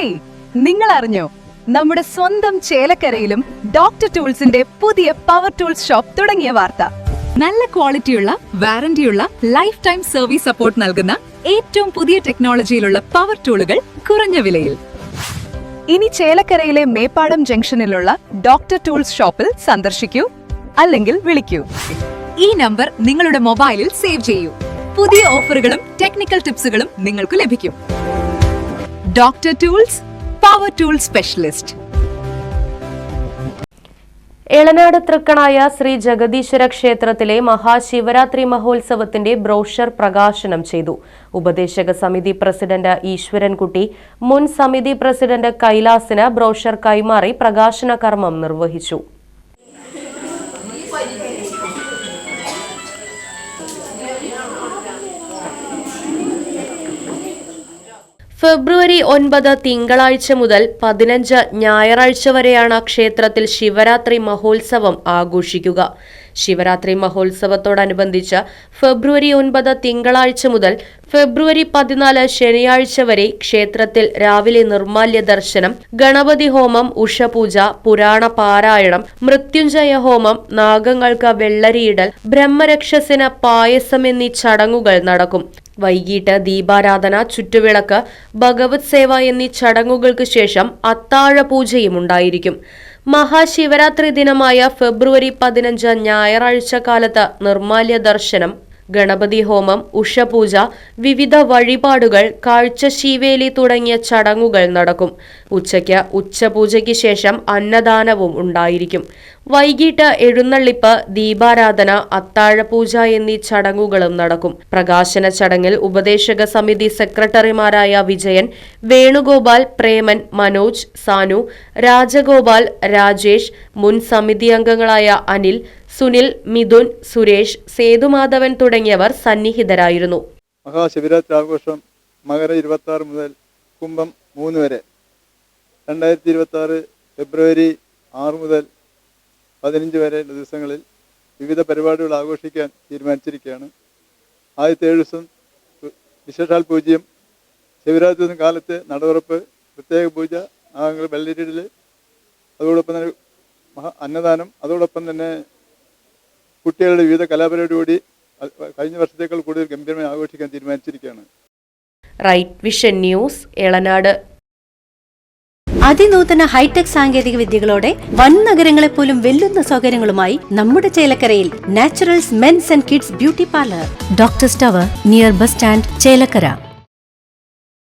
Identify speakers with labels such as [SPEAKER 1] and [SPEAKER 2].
[SPEAKER 1] Hey, നിങ്ങൾ അറിഞ്ഞോ നമ്മുടെ സ്വന്തം ചേലക്കരയിലും ഡോക്ടർ ടൂൾസിന്റെ പുതിയ പവർ ടൂൾസ് ഷോപ്പ് തുടങ്ങിയ വാർത്ത. നല്ല ക്വാളിറ്റിയുള്ള വാറന്റിയുള്ള ലൈഫ് ടൈം സർവീസ് സപ്പോർട്ട് നൽകുന്ന ഏറ്റവും പുതിയ ടെക്നോളജിയിലുള്ള പവർ ടൂളുകൾ കുറഞ്ഞ വിലയിൽ. ഇനി ചേലക്കരയിലെ മേപ്പാടം ജംഗ്ഷനിലുള്ള ഡോക്ടർ ടൂൾസ് ഷോപ്പിൽ സന്ദർശിക്കൂ, അല്ലെങ്കിൽ വിളിക്കൂ. ഈ നമ്പർ നിങ്ങളുടെ മൊബൈലിൽ സേവ് ചെയ്യൂ. പുതിയ ഓഫറുകളും ടെക്നിക്കൽ ടിപ്സുകളും നിങ്ങൾക്ക് ലഭിക്കും. Doctor tools, power tool specialist.
[SPEAKER 2] Elanad Thrikkanaya Shri Jagadeeshwara ക്ഷേത്രത്തിലെ മഹാശിവരാത്രി മഹോത്സവത്തിന്റെ ബ്രോഷർ പ്രകാശനം ചെയ്തു. ഉപദേശക സമിതി പ്രസിഡന്റ് ഈശ്വരൻകുട്ടി മുൻ സമിതി പ്രസിഡന്റ് കൈലാസിന് ബ്രോഷർ കൈമാറി പ്രകാശന കർമ്മം നിർവഹിച്ചു. ഫെബ്രുവരി 9 തിങ്കളാഴ്ച മുതൽ 15 ഞായറാഴ്ച വരെയാണ് ക്ഷേത്രത്തിൽ ശിവരാത്രി മഹോത്സവം ആഘോഷിക്കുക. ശിവരാത്രി മഹോത്സവത്തോടനുബന്ധിച്ച് ഫെബ്രുവരി 9 തിങ്കളാഴ്ച മുതൽ ഫെബ്രുവരി 14 ശനിയാഴ്ച വരെ ക്ഷേത്രത്തിൽ രാവിലെ നിർമ്മാല്യ ദർശനം, ഗണപതി ഹോമം, ഉഷപൂജ, പുരാണ പാരായണം, മൃത്യുഞ്ജയ ഹോമം, നാഗങ്ങൾക്ക് വെള്ളരിയിടൽ, ബ്രഹ്മരക്ഷസിന് പായസം എന്നീ ചടങ്ങുകൾ നടക്കും. വൈകിട്ട് ദീപാരാധന, ചുറ്റുവിളക്ക്, ഭഗവത് സേവ എന്നീ ചടങ്ങുകൾക്ക് ശേഷം അത്താഴ പൂജയും ഉണ്ടായിരിക്കും. മഹാശിവരാത്രി ദിനമായ ഫെബ്രുവരി 15 ഞായറാഴ്ച കാലത്ത് നിർമ്മാല്യ ദർശനം, ഗണപതി ഹോമം, ഉഷപൂജ, വിവിധ വഴിപാടുകൾ, കാഴ്ചശീവേലി തുടങ്ങിയ ചടങ്ങുകൾ നടക്കും. ഉച്ചയ്ക്ക് ഉച്ചപൂജയ്ക്ക് ശേഷം അന്നദാനവും ഉണ്ടായിരിക്കും. വൈകിട്ട് എഴുന്നള്ളിപ്പ്, ദീപാരാധന, അത്താഴപൂജ എന്നീ ചടങ്ങുകളും നടക്കും. പ്രകാശന ചടങ്ങിൽ ഉപദേശക സമിതി സെക്രട്ടറിമാരായ വിജയൻ, വേണുഗോപാൽ, പ്രേമൻ, മനോജ്, സാനു, രാജഗോപാൽ, രാജേഷ്, മുൻ സമിതി അംഗങ്ങളായ അനിൽ, സുനിൽ, മിഥുൻ, സുരേഷ്, സേതുമാധവൻ തുടങ്ങിയവർ സന്നിഹിതരായിരുന്നു.
[SPEAKER 3] മഹാശിവരാത്രി ആഘോഷം മകര 26 മുതൽ കുംഭം 3 വരെ 2026 ഫെബ്രുവരി 6 മുതൽ 15 വരെയുള്ള ദിവസങ്ങളിൽ വിവിധ പരിപാടികൾ ആഘോഷിക്കാൻ തീരുമാനിച്ചിരിക്കുകയാണ്. ആദ്യത്തെ 7 ദിവസം വിശേഷാൽ പൂജ്യം, ശിവരാത്രി ദിവസം കാലത്ത് നടതുറപ്പ്, പ്രത്യേക പൂജ, നാഗങ്ങൾ വെള്ളരിയിടൽ, അതോടൊപ്പം തന്നെ അന്നദാനം, അതോടൊപ്പം തന്നെ കുട്ടികളുടെ വിവിധ കലാപരിപാടി കൂടി കഴിഞ്ഞ വർഷത്തേക്കാൾ കൂടുതൽ ഗംഭീരമായി ആഘോഷിക്കാൻ തീരുമാനിച്ചിരിക്കുകയാണ്.
[SPEAKER 2] Right vision news, Elanad.
[SPEAKER 4] അതിനൂതന ഹൈടെക് സാങ്കേതിക വിദ്യകളോടെ വൻ നഗരങ്ങളെ പോലും വെല്ലുന്ന സൗകര്യങ്ങളുമായി നമ്മുടെ ചേലക്കരയിൽ naturals men's and kids beauty parlour, doctor tower, near bus stand, Chelakkara.